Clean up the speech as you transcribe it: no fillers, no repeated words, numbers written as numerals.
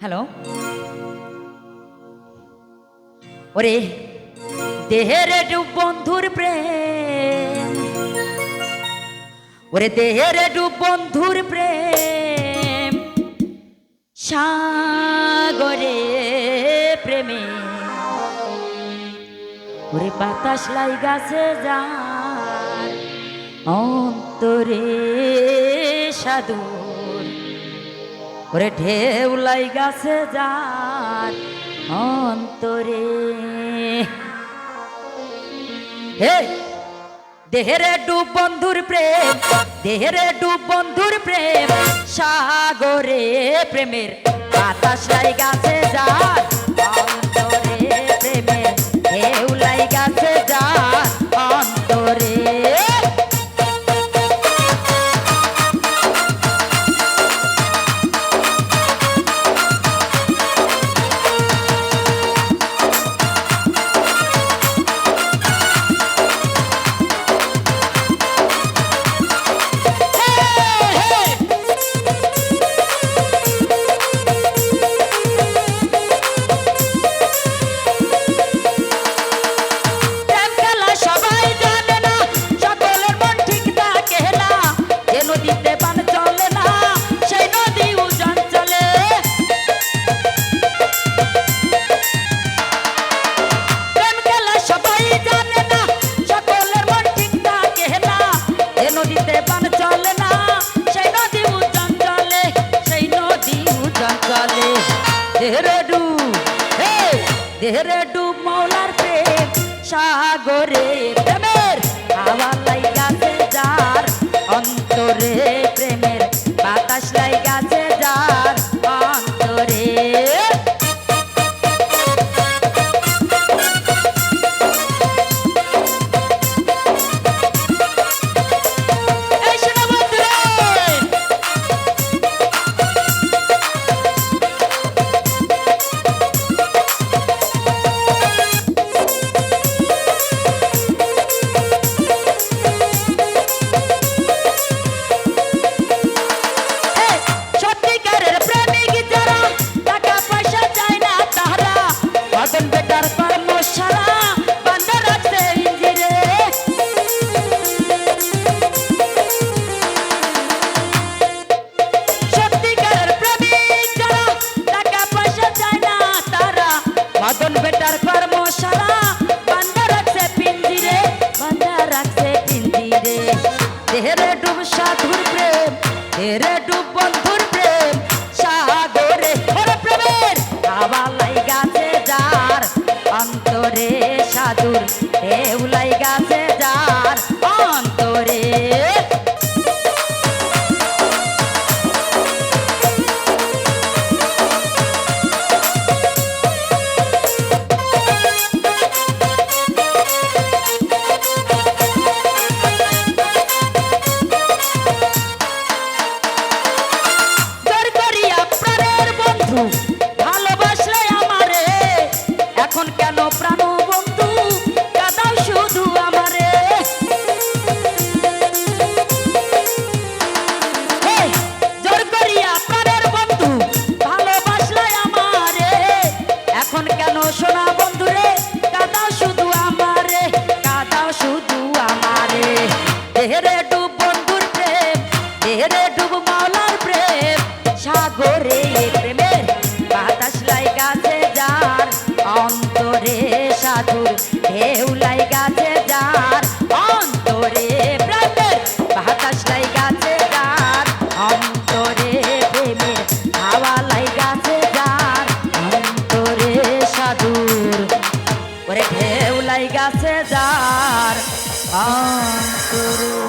Hello ওরে দেহের ডুব বন্ধুর প্রেম, ওরে দেহের ডুব বন্ধুর প্রেম, সাগরে প্রেমে ওরে বাতাস লাই গাছে যার অন্তরে সাধুর, ওরে ঢেউ লাই গাছে যার অন্তরে। হে দেহেরে ডুব বন্ধুর প্রেম, দেহেরে ডুব বন্ধুর প্রেম, সাগরে প্রেমের বাতাস লাই গাছে যার অন্তরে প্রেমের ঢেউ লাই গাছে যার অন্তরে। দেহেরে ডুব মৌলার প্রেম, সাগরে প্রেমের হাওয়া লাই গাছে যার অন্তরে প্রেমের বাতাস লাই গাছে যার অন্তরে। বেটার কর্মশালা বান্ধা রাখছে পিঞ্জিরে, বান্ধা রাখছে পিঞ্জিরে। দেহেরে ডুব সাধুর প্রেম, দেহেরে ডুব বন্ধুর প্রেম, সাগরে ওরে প্রেমের হাওয়া লাই গাছে যার অন্তরে সাধুর ঢেউ লাই গাছে যার অন্তরে। ভালোবাসলে আমারে এখন কেন প্রাণ বন্ধু কাঁদাও শুধু আমারে। জোর করিয়া প্রাণের বন্ধু ভালোবাসলে আমারে এখন কেন সোনা বন্ধুরে কাঁদাও শুধু আমারে, কাঁদাও শুধু আমারে। দেহেরে ডুব বন্ধুর প্রেম, দেহেরে ডুব মাওলার প্রেম, সাগরে প্রেমের বাতাস লাই গাছে যার অন্তরে সাধুর ঢেউ লাই গাছে যার অন্তরে প্রেমের বাতাস লাই গাছে যার অন্তরে প্রেমের হাওয়া লাই গাছে যার অন্তরে সাধুর, ওরে ঢেউ লাই গাছে যার অন্তরে।